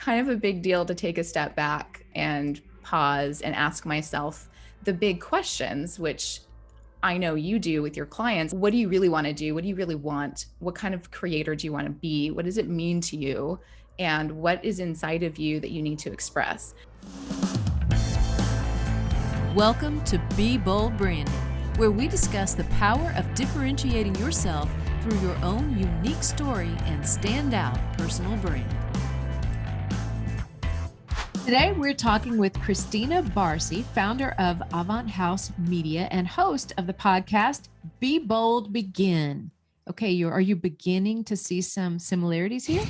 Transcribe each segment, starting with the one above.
kind of a big deal to take a step back and pause and ask myself the big questions, which I know you do with your clients. What do you really want to do? What do you really want? What kind of creator do you want to be? What does it mean to you? And what is inside of you that you need to express? Welcome to Be Bold Branding, where we discuss the power of differentiating yourself through your own unique story and standout personal brand. Today, we're talking with Christina Barsi, founder of Avant Haüs Media and host of the podcast, Be Bold, Begin. Okay, are you beginning to see some similarities here?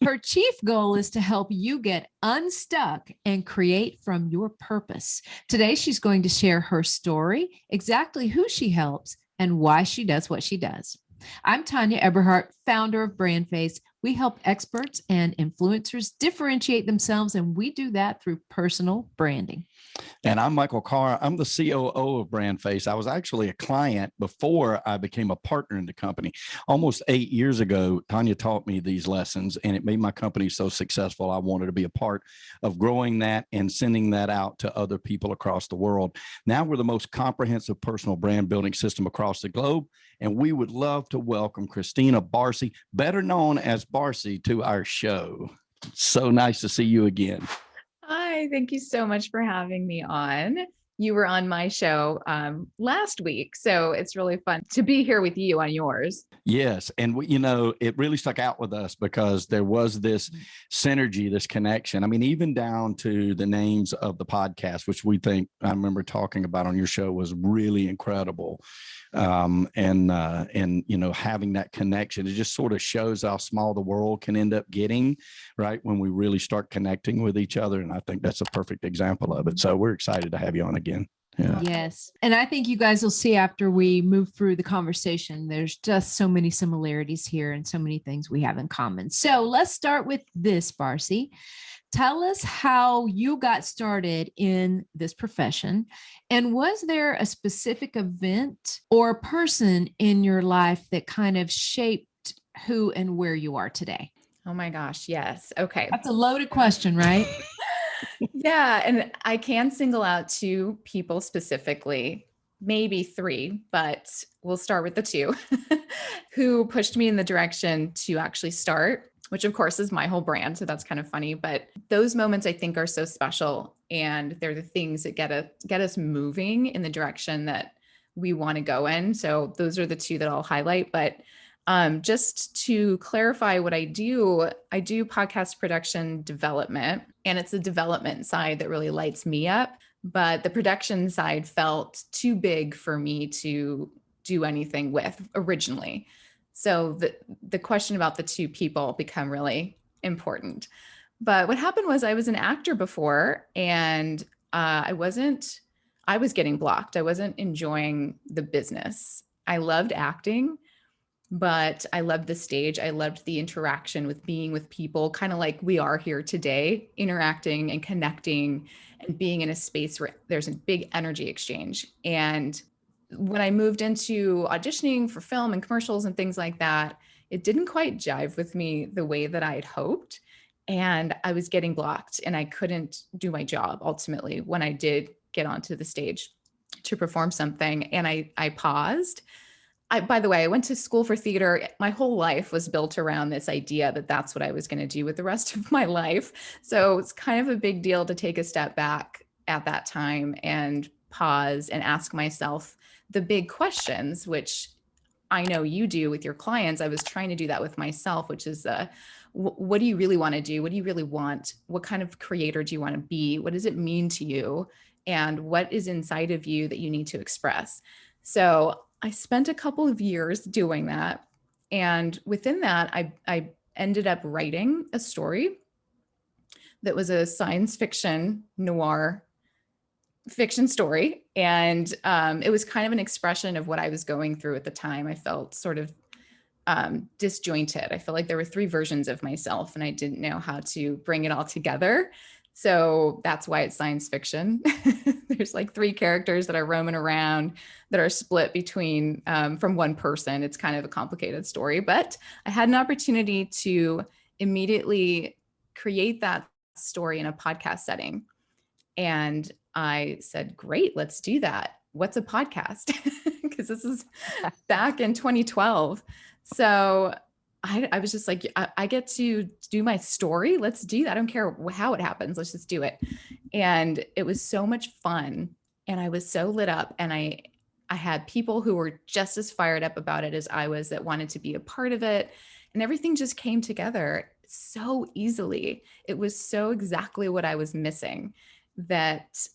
Her chief goal is to help you get unstuck and create from your purpose. Today, she's going to share her story, exactly who she helps, and why she does what she does. I'm Tanya Eberhardt, founder of BrandFace. We help experts and influencers differentiate themselves, and we do that through personal branding. And I'm Michael Carr. I'm the COO of BrandFace. I was actually a client before I became a partner in the company. Almost 8 years ago, Tanya taught me these lessons, and it made my company so successful. I wanted to be a part of growing that and sending that out to other people across the world. Now we're the most comprehensive personal brand building system across the globe, and we would love to welcome Christina Barsi, better known as Barsi, to our show. So nice to see you again. Hi, thank you so much for having me on. You were on my show last week, so it's really fun to be here with you on yours. Yes. And it really stuck out with us because there was this synergy, this connection. I mean, even down to the names of the podcast, which we think, I remember talking about on your show, was really incredible. And having that connection, it just sort of shows how small the world can end up getting, right, when we really start connecting with each other. And I think that's a perfect example of it. So we're excited to have you on again. Yeah. Yes. And I think you guys will see after we move through the conversation, there's just so many similarities here and so many things we have in common. So let's start with this, Barsi. Tell us how you got started in this profession. And was there a specific event or person in your life that kind of shaped who and where you are today? Oh my gosh, yes. Okay. That's a loaded question, right? Yeah. And I can single out two people specifically, maybe three, but we'll start with the two who pushed me in the direction to actually start, which of course is my whole brand. So that's kind of funny, but those moments I think are so special, and they're the things that get us moving in the direction that we want to go in. So those are the two that I'll highlight. But just to clarify what I do podcast production development, and it's the development side that really lights me up. But the production side felt too big for me to do anything with originally. So the question about the two people become really important. But what happened was I was an actor before, and I was getting blocked. I wasn't enjoying the business. I loved acting, but I loved the stage. I loved the interaction with being with people, kind of like we are here today, interacting and connecting and being in a space where there's a big energy exchange. And when I moved into auditioning for film and commercials and things like that, it didn't quite jive with me the way that I had hoped. And I was getting blocked, and I couldn't do my job ultimately when I did get onto the stage to perform something. And I paused. By the way, I went to school for theater. My whole life was built around this idea that that's what I was going to do with the rest of my life. So it's kind of a big deal to take a step back at that time and pause and ask myself the big questions, which I know you do with your clients. I was trying to do that with myself, which is what do you really want to do? What do you really want? What kind of creator do you want to be? What does it mean to you? And what is inside of you that you need to express? So I spent a couple of years doing that. And within that, I ended up writing a story that was a science fiction noir fiction story. And it was kind of an expression of what I was going through at the time. I felt sort of disjointed. I felt like there were three versions of myself, and I didn't know how to bring it all together. So that's why it's science fiction. There's like three characters that are roaming around that are split between from one person. It's kind of a complicated story, but I had an opportunity to immediately create that story in a podcast setting. And I said, great, let's do that. What's a podcast? Because this is back in 2012. So I was just like, I get to do my story. Let's do that. I don't care how it happens. Let's just do it. And it was so much fun. And I was so lit up. And I had people who were just as fired up about it as I was, that wanted to be a part of it. And everything just came together so easily. It was so exactly what I was missing, that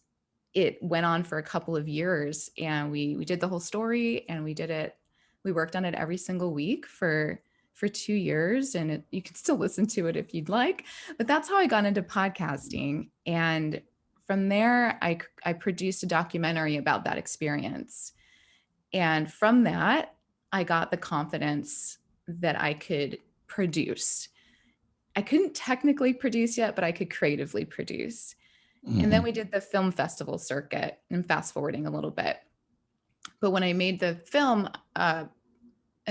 it went on for a couple of years, and we did the whole story, and we worked on it every single week for 2 years, and you can still listen to it if you'd like. But that's how I got into podcasting. And from there, I produced a documentary about that experience. And from that, I got the confidence that I could produce. I couldn't technically produce yet, but I could creatively produce. And then we did the film festival circuit, and fast forwarding a little bit. But when I made the film, an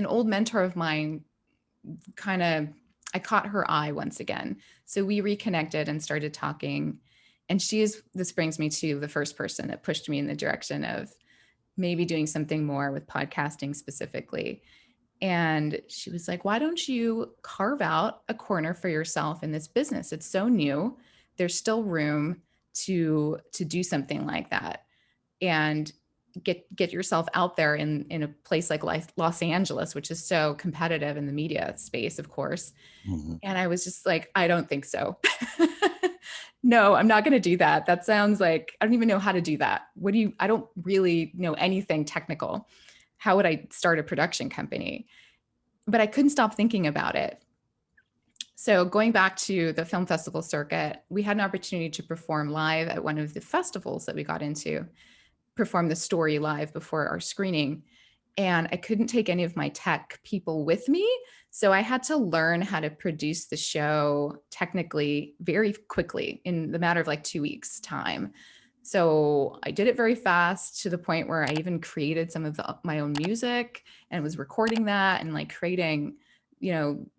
old mentor of mine I caught her eye once again. So we reconnected and started talking. And this brings me to the first person that pushed me in the direction of maybe doing something more with podcasting specifically. And she was like, why don't you carve out a corner for yourself in this business? It's so new. There's still room to do something like that, and get yourself out there in a place like Los Angeles, which is so competitive in the media space, of course. Mm-hmm. And I was just like, I don't think so. No, I'm not going to do that. That sounds like, I don't even know how to do that. I don't really know anything technical. How would I start a production company? But I couldn't stop thinking about it. So going back to the film festival circuit, we had an opportunity to perform live at one of the festivals that we got into, perform the story live before our screening. And I couldn't take any of my tech people with me. So I had to learn how to produce the show technically very quickly, in the matter of like 2 weeks time. So I did it very fast, to the point where I even created some of my own music and was recording that, and like creating,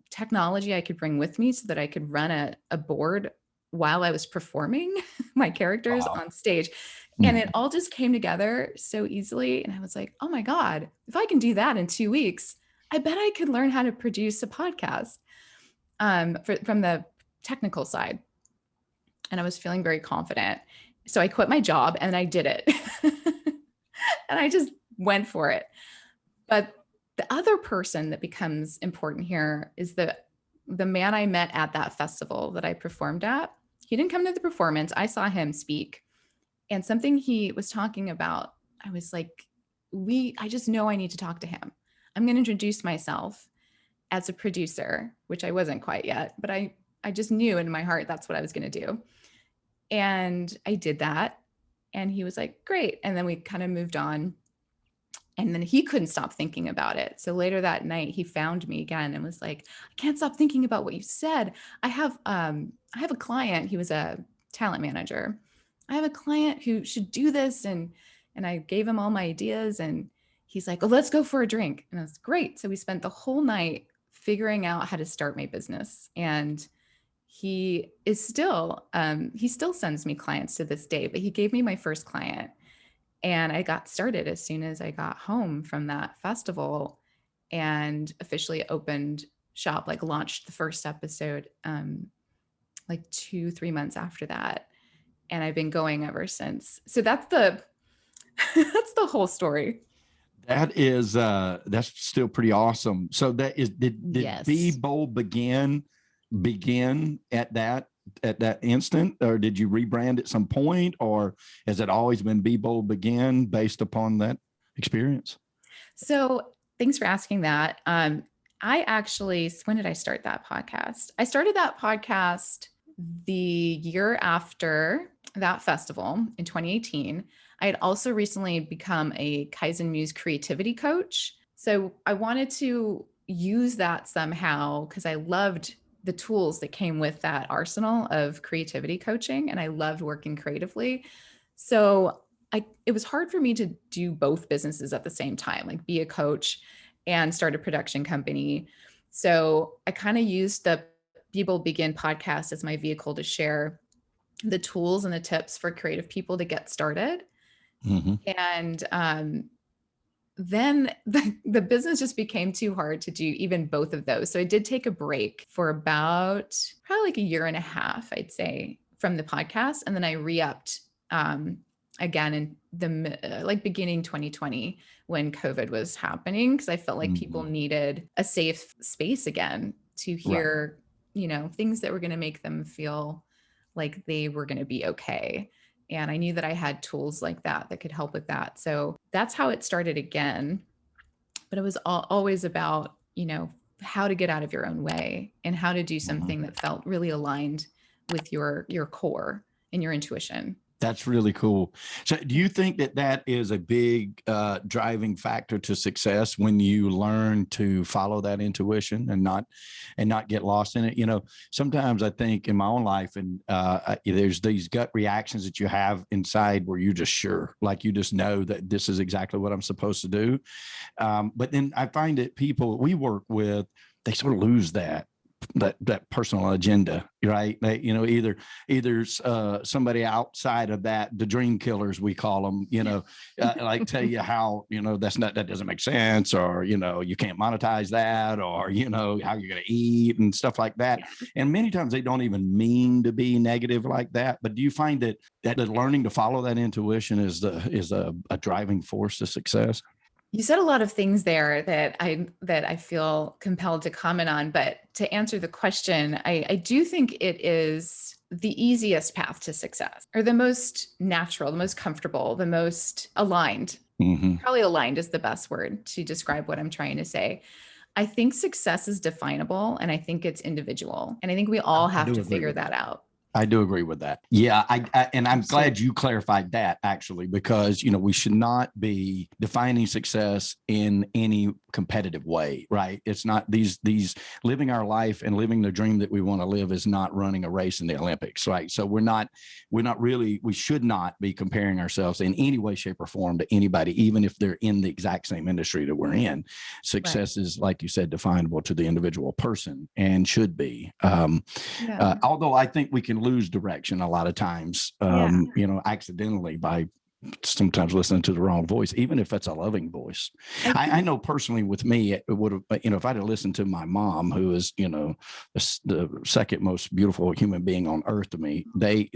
technology I could bring with me so that I could run a board while I was performing my characters on stage. And it all just came together so easily. And I was like, oh my God, if I can do that in 2 weeks, I bet I could learn how to produce a podcast from the technical side. And I was feeling very confident. So I quit my job and I did it. And I just went for it. But the other person that becomes important here is the man I met at that festival that I performed at. He didn't come to the performance. I saw him speak. And something he was talking about, I was like, I just know I need to talk to him. I'm going to introduce myself as a producer, which I wasn't quite yet, but I just knew in my heart that's what I was going to do. And I did that. And he was like, great. And then we kind of moved on. And then he couldn't stop thinking about it. So later that night, he found me again and was like, I can't stop thinking about what you said. I have a client. He was a talent manager. I have a client who should do this. And I gave him all my ideas, and he's like, well, let's go for a drink. And I was great. So we spent the whole night figuring out how to start my business. And he still sends me clients to this day, but he gave me my first client. And I got started as soon as I got home from that festival, and officially opened shop, like launched the first episode, like 2-3 months after that. And I've been going ever since. So that's the whole story. That is, that's still pretty awesome. So that is, did Yes. Be Bold begin at that instant, or did you rebrand at some point, or has it always been Be Bold Begin based upon that experience? So thanks for asking that. When did I start that podcast? I started that podcast the year after that festival in 2018. I had also recently become a Kaizen Muse creativity coach. So I wanted to use that somehow, because I loved the tools that came with that arsenal of creativity coaching, and I loved working creatively. So it was hard for me to do both businesses at the same time, like be a coach and start a production company. So I kind of used the Be Bold Begin podcast as my vehicle to share the tools and the tips for creative people to get started. Mm-hmm. And then the business just became too hard to do even both of those. So I did take a break for about probably like a year and a half, I'd say, from the podcast. And then I re-upped again in the like beginning 2020 when COVID was happening, because I felt like people needed a safe space again to hear, you know, things that were going to make them feel like they were going to be okay. And I knew that I had tools like that that could help with that. So that's how it started again. But it was always about, you know, how to get out of your own way and how to do something that felt really aligned with your core and your intuition. That's really cool. So do you think that that is a big driving factor to success when you learn to follow that intuition and not get lost in it? You know, sometimes I think in my own life, and there's these gut reactions that you have inside where you're just sure, like you just know that this is exactly what I'm supposed to do. But then I find that people we work with, they sort of lose that personal agenda, right? You know, either somebody outside of that, the dream killers, we call them, you know, like tell you how, you know, that doesn't make sense, or, you know, you can't monetize that, or, you know, how you're going to eat and stuff like that. And many times they don't even mean to be negative like that. But do you find that learning to follow that intuition is a driving force to success? You said a lot of things there that I feel compelled to comment on, but to answer the question, I do think it is the easiest path to success, or the most natural, the most comfortable, the most aligned. Probably aligned is the best word to describe what I'm trying to say. I think success is definable, and I think it's individual, and I think we all have to figure that out. I do agree with that. Yeah. And I'm glad you clarified that, actually, because, you know, we should not be defining success in any competitive way, right? It's not these living our life and living the dream that we want to live is not running a race in the Olympics, right? So we should not be comparing ourselves in any way, shape, or form to anybody, even if they're in the exact same industry that we're in. Success is, like you said, definable to the individual person and should be. Although I think we can lose direction a lot of times, you know, accidentally by sometimes listening to the wrong voice, even if it's a loving voice. I know personally with me, it would have, you know, if I'd have listened to my mom, who is, you know, the second most beautiful human being on earth to me, they,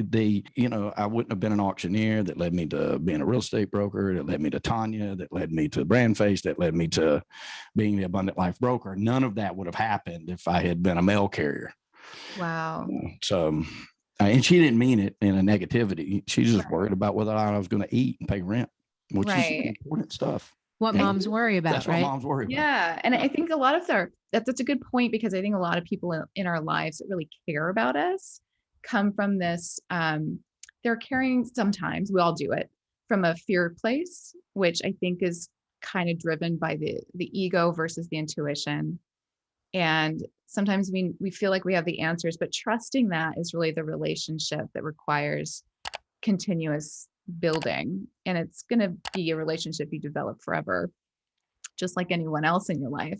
you know, I wouldn't have been an auctioneer that led me to being a real estate broker, that led me to Tanya, that led me to BrandFace, that led me to being the Abundant Life broker. None of that would have happened if I had been a mail carrier. Wow. So, and she didn't mean it in a negativity. She's just worried about whether or not I was going to eat and pay rent, which is important stuff. What moms worry about, That's right? what moms worry about. Yeah. And I think a lot of that's a good point, because I think a lot of people in our lives that really care about us come from this, they're carrying, sometimes we all do it, from a fear place, which I think is kind of driven by the ego versus the intuition. And sometimes we feel like we have the answers, but trusting that is really the relationship that requires continuous building. And it's going to be a relationship you develop forever, just like anyone else in your life.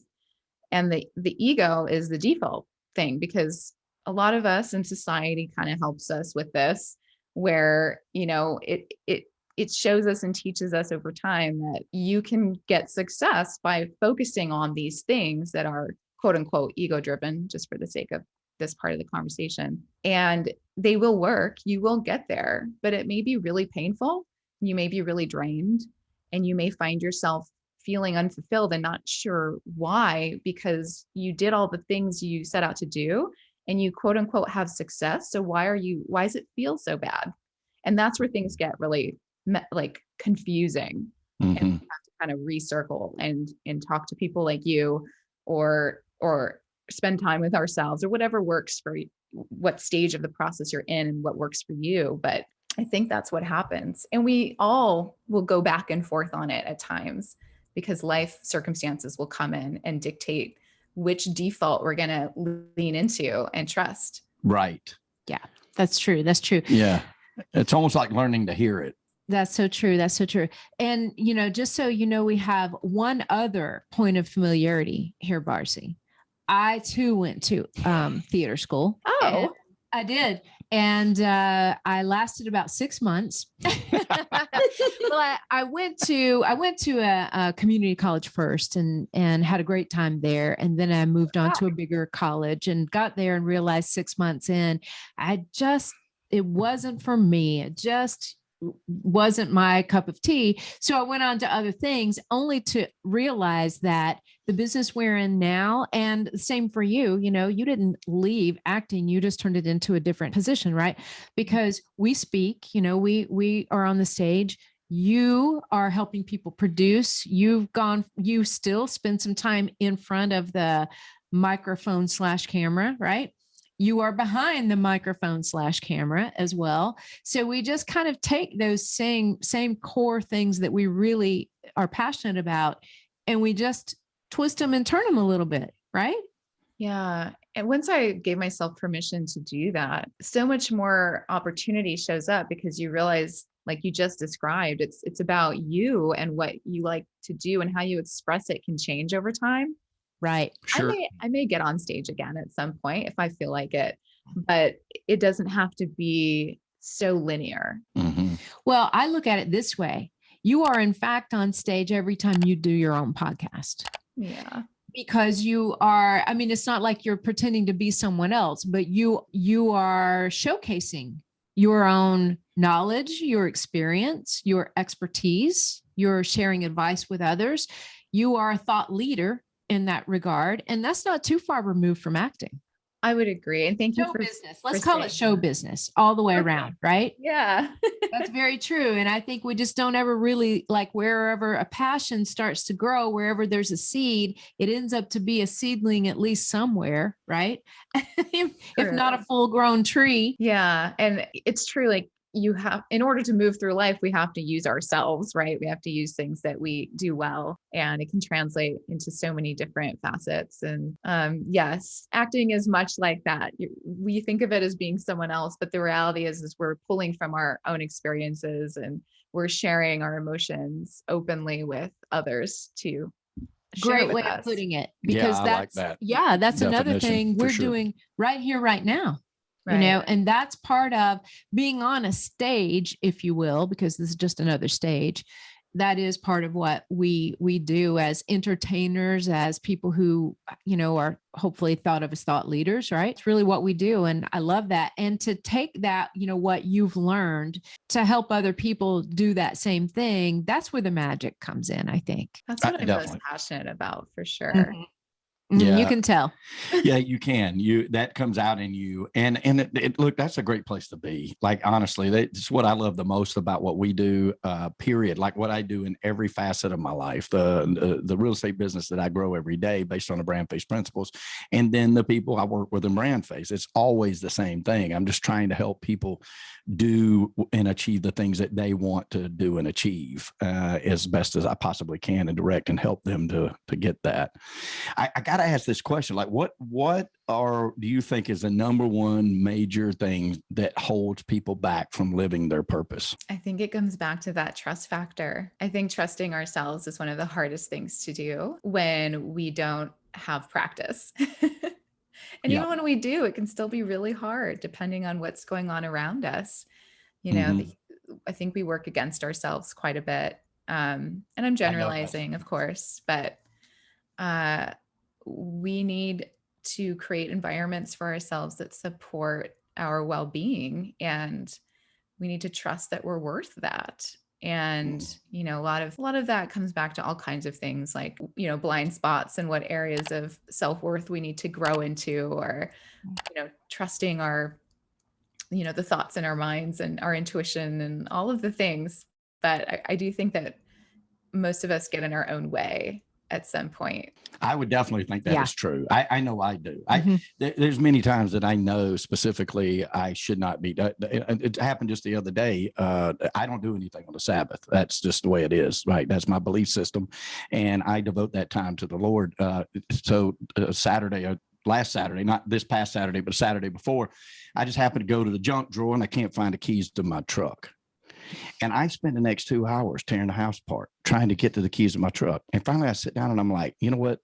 And the ego is the default thing, because a lot of us in society kind of helps us with this, where, you know, it shows us and teaches us over time that you can get success by focusing on these things that are quote unquote ego driven, just for the sake of this part of the conversation. And they will work, you will get there, but it may be really painful. You may be really drained, and you may find yourself feeling unfulfilled and not sure why, because you did all the things you set out to do and you quote unquote have success. So why does it feel so bad? And that's where things get really like confusing. And we have to kind of recircle and talk to people like you, or spend time with ourselves, or whatever works for you, what stage of the process you're in and what works for you. But I think that's what happens. And we all will go back and forth on it at times, because life circumstances will come in and dictate which default we're going to lean into and trust. Right. Yeah, that's true. That's true. Yeah. It's almost like learning to hear it. That's so true. That's so true. And, you know, just so you know, we have one other point of familiarity here, Barsi. I too went to theater school. Oh, I did. And I lasted about 6 months. Well, I went to a community college first and had a great time there. And then I moved on to a bigger college and got there and realized 6 months in, it wasn't for me. It just wasn't my cup of tea. So I went on to other things only to realize that the business we're in now, and same for you, you didn't leave acting, you just turned it into a different position, right? Because we speak, we are on the stage. You are helping people produce. You still spend some time in front of the microphone / camera, right? You are behind the microphone / camera as well. So we just kind of take those same core things that we really are passionate about, and we just twist them and turn them a little bit, right? yeah. And once I gave myself permission to do that, so much more opportunity shows up because you realize, like you just described, it's about you and what you like to do, and how you express it can change over time. Right. Sure. I may get on stage again at some point if I feel like it, but it doesn't have to be so linear. Mm-hmm. Well, I look at it this way. You are in fact on stage every time you do your own podcast. Yeah. Because you are, it's not like you're pretending to be someone else, but you are showcasing your own knowledge, your experience, your expertise. You're sharing advice with others. You are a thought leader in that regard. And that's not too far removed from acting. I would agree. And thank you Show for business. Let's for call it saying show business all the way around, right? Yeah. That's very true. And I think we just don't ever really, like, wherever a passion starts to grow, wherever there's a seed, it ends up to be a seedling at least somewhere, right? If not a full grown tree. Yeah. And it's true. Like, in order to move through life, we have to use ourselves, right? We have to use things that we do well, and it can translate into so many different facets. And yes, acting is much like that. We think of it as being someone else, but the reality is we're pulling from our own experiences, and we're sharing our emotions openly with others to share Great with way us. of putting it, because I like that that's another definition, thing we're for sure. doing right here, right now. Right. And that's part of being on a stage, if you will, because this is just another stage. That is part of what we do as entertainers, as people who, are hopefully thought of as thought leaders, right? It's really what we do. And I love that. And to take that, what you've learned to help other people do that same thing, that's where the magic comes in, I think. That's what I'm Definitely. most passionate about, for sure. Mm-hmm. Yeah. You can tell. Yeah, you can. That comes out in you, and look, that's a great place to be. Like, honestly, that's what I love the most about what we do. Period. Like what I do in every facet of my life, the real estate business that I grow every day based on the BrandFace principles, and then the people I work with in BrandFace. It's always the same thing. I'm just trying to help people do and achieve the things that they want to do and achieve as best as I possibly can, and direct and help them to get that. I got to ask this question: like, what do you think is the number one major thing that holds people back from living their purpose? I think it comes back to that trust factor. I think trusting ourselves is one of the hardest things to do when we don't have practice. And even when we do, it can still be really hard depending on what's going on around us. I think we work against ourselves quite a bit. And I'm generalizing, of course, but we need to create environments for ourselves that support our well-being, and we need to trust that we're worth that. And a lot of that comes back to all kinds of things, like blind spots and what areas of self-worth we need to grow into, or trusting our the thoughts in our minds and our intuition and all of the things. But I do think that most of us get in our own way at some point. I would definitely think that is true. I know I do. There's many times that I know specifically I should not be. It happened just the other day. I don't do anything on the Sabbath. That's just the way it is, right? That's my belief system, and I devote that time to the Lord. So last Saturday, not this past Saturday, but Saturday before, I just happened to go to the junk drawer and I can't find the keys to my truck. And I spent the next 2 hours tearing the house apart, trying to get to the keys of my truck. And finally I sit down and I'm like, you know what?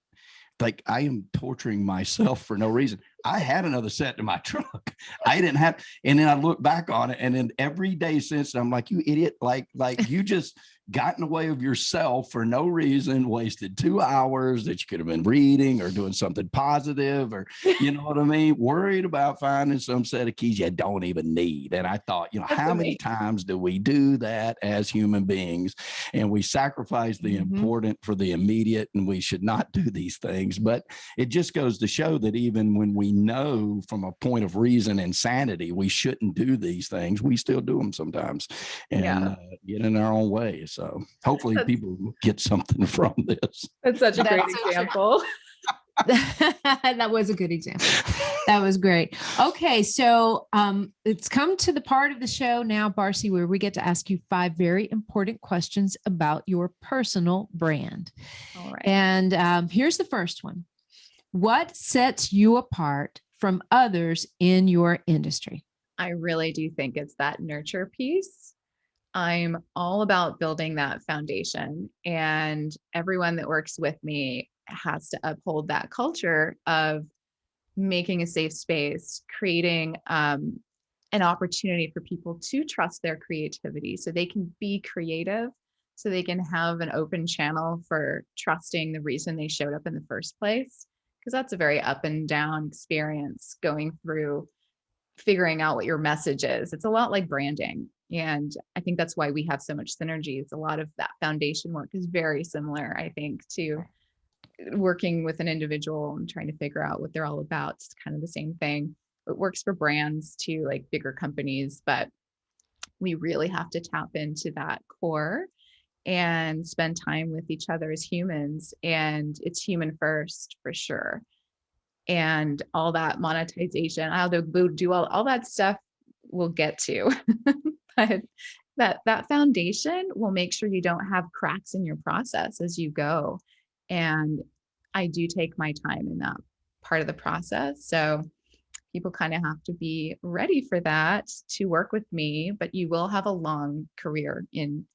like I am torturing myself for no reason. I had another set in my truck. I didn't have, and then I look back on it, and then every day since, I'm like, you idiot, like you just got in the way of yourself for no reason, wasted 2 hours that you could have been reading or doing something positive, or you know what I mean? Worried about finding some set of keys you don't even need. And I thought, That's how many amazing. times do we do that as human beings? And we sacrifice the important for the immediate, and we should not do these things. But it just goes to show that even when we know from a point of reason and sanity, we shouldn't do these things, we still do them sometimes and get in our own way. So hopefully people get something from this. That's such a great example. That was a good example. That was great. Okay. So it's come to the part of the show now, Barsi, where we get to ask you 5 very important questions about your personal brand. All right. And here's the first one. What sets you apart from others in your industry? I really do think it's that nurture piece. I'm all about building that foundation, and everyone that works with me has to uphold that culture of making a safe space, creating an opportunity for people to trust their creativity so they can be creative, so they can have an open channel for trusting the reason they showed up in the first place. Because that's a very up and down experience going through figuring out what your message is. It's a lot like branding. And I think that's why we have so much synergy. It's a lot of that foundation work is very similar, I think, to working with an individual and trying to figure out what they're all about. It's kind of the same thing. It works for brands too, like bigger companies, but we really have to tap into that core and spend time with each other as humans. And it's human first for sure. And all that monetization, I'll do all that stuff we'll get to. But that foundation will make sure you don't have cracks in your process as you go. And I do take my time in that part of the process. So people kind of have to be ready for that to work with me, but you will have a long career in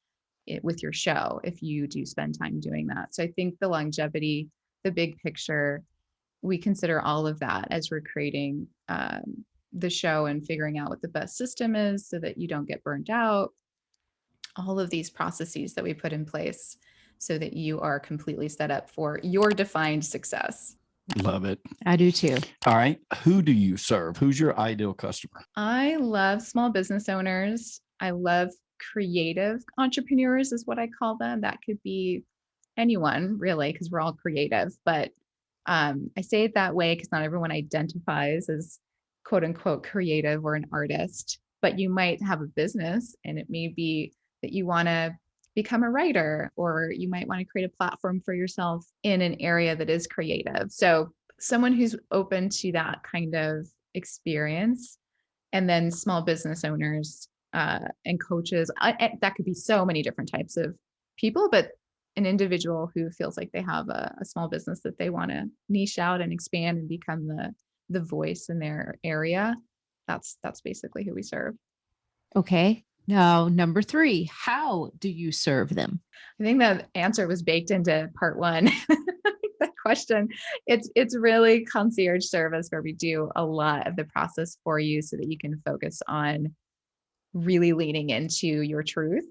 it with your show if you do spend time doing that. So I think the longevity, the big picture, we consider all of that as we're creating the show and figuring out what the best system is so that you don't get burnt out. All of these processes that we put in place so that you are completely set up for your defined success. Love it. I do too. All right. Who do you serve? Who's your ideal customer? I love small business owners. I love creative entrepreneurs is what I call them. That could be anyone really, because we're all creative, but I say it that way because not everyone identifies as quote unquote creative or an artist, but you might have a business and it may be that you want to become a writer, or you might want to create a platform for yourself in an area that is creative. So someone who's open to that kind of experience, and then small business owners and coaches, that could be so many different types of people, but an individual who feels like they have a small business that they want to niche out and expand and become the voice in their area. That's basically who we serve. Okay. Now, number 3, how do you serve them? I think that answer was baked into part 1. That question. It's really concierge service where we do a lot of the process for you so that you can focus on really leaning into your truth,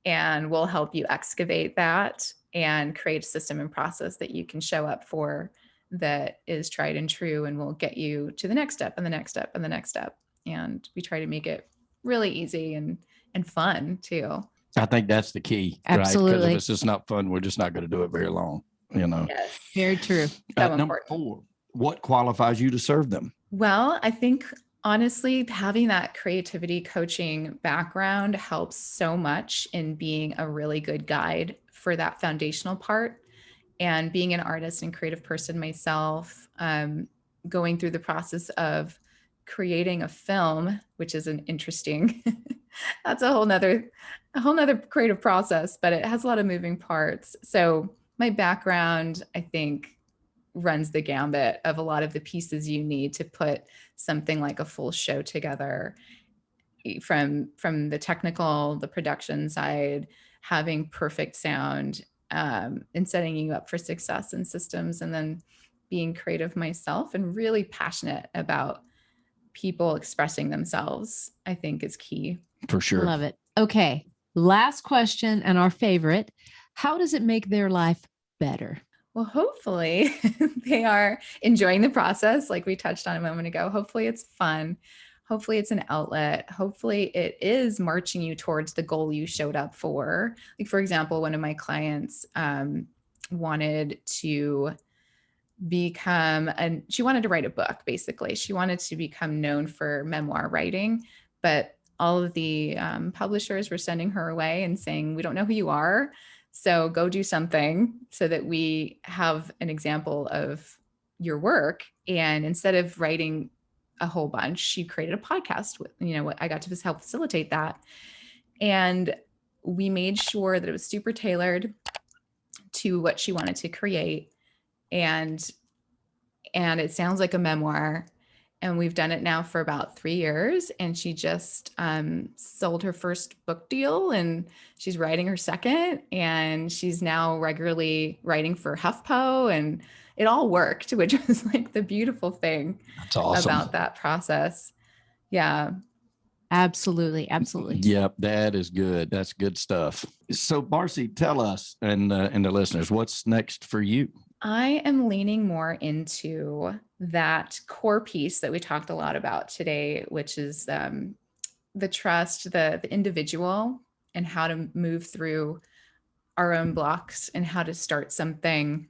and we'll help you excavate that and create a system and process that you can show up for that is tried and true, and will get you to the next step and the next step and the next step. And we try to make it really easy and fun too. I think that's the key. Absolutely. Right? Because if it's just not fun, we're just not going to do it very long. Yes. Very true. So Number 4, what qualifies you to serve them? Well, I think honestly, having that creativity coaching background helps so much in being a really good guide for that foundational part. And being an artist and creative person myself, going through the process of creating a film, which is an interesting, that's a whole nother creative process, but it has a lot of moving parts. So my background, I think, runs the gambit of a lot of the pieces you need to put something like a full show together, from the technical, the production side, having perfect sound, and setting you up for success and systems, and then being creative myself and really passionate about people expressing themselves, I think is key. For sure. Love it. Okay. Last question and our favorite. How does it make their life better? Well, hopefully they are enjoying the process like we touched on a moment ago. Hopefully it's fun. Hopefully it's an outlet. Hopefully it is marching you towards the goal you showed up for. Like, for example, one of my clients wanted to she wanted to write a book, basically. She wanted to become known for memoir writing, but all of the publishers were sending her away and saying, we don't know who you are, so go do something so that we have an example of your work. And instead of writing a whole bunch, she created a podcast with, I got to help facilitate that. And we made sure that it was super tailored to what she wanted to create. And it sounds like a memoir. And we've done it now for about 3 years. And she just sold her first book deal, and she's writing her second. And she's now regularly writing for HuffPo. And it all worked, which was like the beautiful thing. That's awesome. About that process. Yeah. Absolutely. Absolutely. Yep. That is good. That's good stuff. So Barsi, tell us and the listeners, what's next for you? I am leaning more into that core piece that we talked a lot about today, which is the trust, the individual, and how to move through our own blocks and how to start something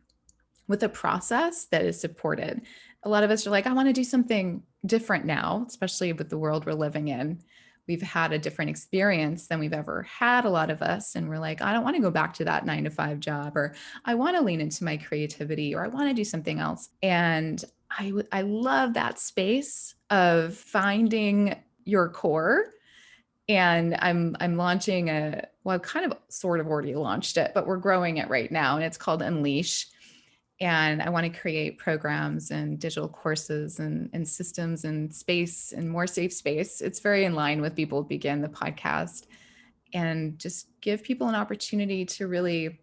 with a process that is supported. A lot of us are like, I want to do something different now, especially with the world we're living in. We've had a different experience than we've ever had, a lot of us. And we're like, I don't want to go back to that 9-to-5 job, or I want to lean into my creativity, or I want to do something else. And I love that space of finding your core. And I'm launching I've kind of sort of already launched it, but we're growing it right now. And it's called Unleash. And I want to create programs and digital courses and systems and space and more safe space. It's very in line with Be Bold Begin, the podcast, and just give people an opportunity to really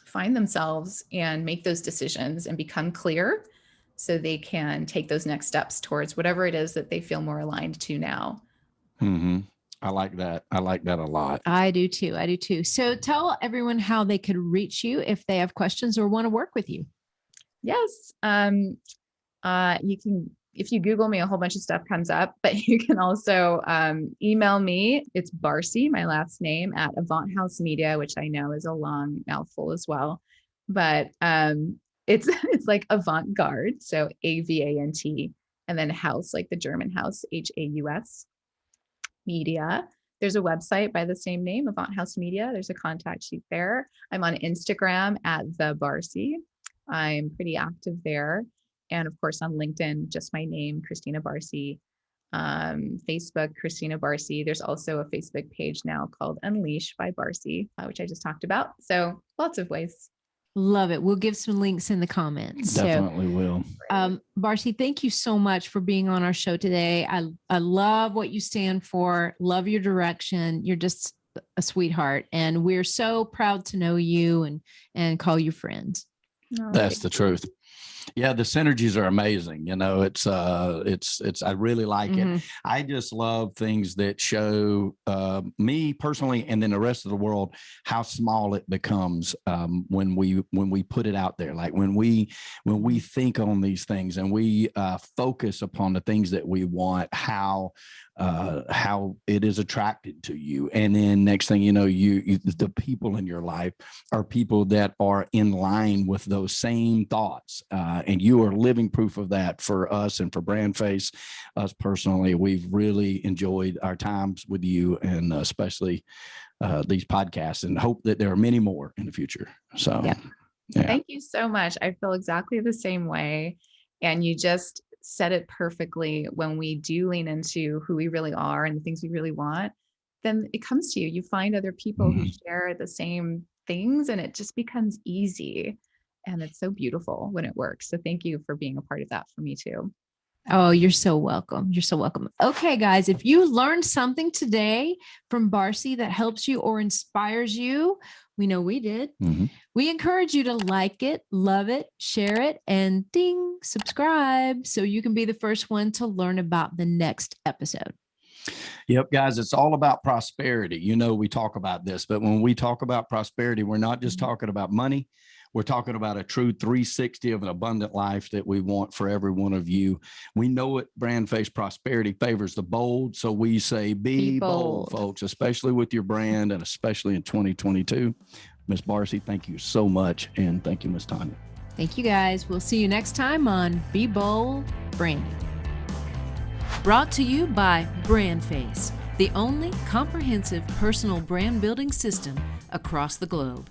find themselves and make those decisions and become clear so they can take those next steps towards whatever it is that they feel more aligned to now. Mm-hmm. I like that. I like that a lot. I do too. So tell everyone how they could reach you if they have questions or want to work with you. Yes. You can, if you Google me, a whole bunch of stuff comes up, but you can also email me. It's Barsi, my last name, at Avant Haüs Media, which I know is a long mouthful as well, but it's like avant-garde. So AVANT, and then house, like the German house, HAUS. Media. There's a website by the same name, Avant Haüs Media. There's a contact sheet there. I'm on Instagram at the Barsi. I'm pretty active there. And of course on LinkedIn, just my name, Christina Barsi. Facebook, Christina Barsi. There's also a Facebook page now called Unleash by Barsi, which I just talked about. So lots of ways. Love it. We'll give some links in the comments. Definitely will. Barsi, thank you so much for being on our show today. I love what you stand for. Love your direction. You're just a sweetheart, and we're so proud to know you and call you friends. That's the truth. Yeah, the synergies are amazing. It's I really like it. I just love things that show me personally, and then the rest of the world, how small it becomes when we put it out there. Like when we think on these things and we focus upon the things that we want, how it is attracted to you. And then next thing you know, the people in your life are people that are in line with those same thoughts. And you are living proof of that for us and for BrandFace. Us personally, we've really enjoyed our times with you, and especially these podcasts, and hope that there are many more in the future. So yeah. Thank you so much. I feel exactly the same way. And you just said it perfectly. When we do lean into who we really are and the things we really want, then it comes to you. You find other people who share the same things, and it just becomes easy. And it's so beautiful when it works. So thank you for being a part of that for me too. Oh, you're so welcome. You're so welcome. Okay, guys, if you learned something today from Barsi that helps you or inspires you, we know we did. We encourage you to like it, love it, share it, and ding, subscribe so you can be the first one to learn about the next episode. Yep, guys, it's all about prosperity. You know, we talk about this, but when we talk about prosperity, we're not just talking about money. We're talking about a true 360 of an abundant life that we want for every one of you. We know it, BrandFace prosperity favors the bold. So we say, be bold, folks, especially with your brand and especially in 2022. Ms. Barsi, thank you so much. And thank you, Ms. Tanya. Thank you, guys. We'll see you next time on Be Bold Branding. Brought to you by BrandFace, the only comprehensive personal brand building system across the globe.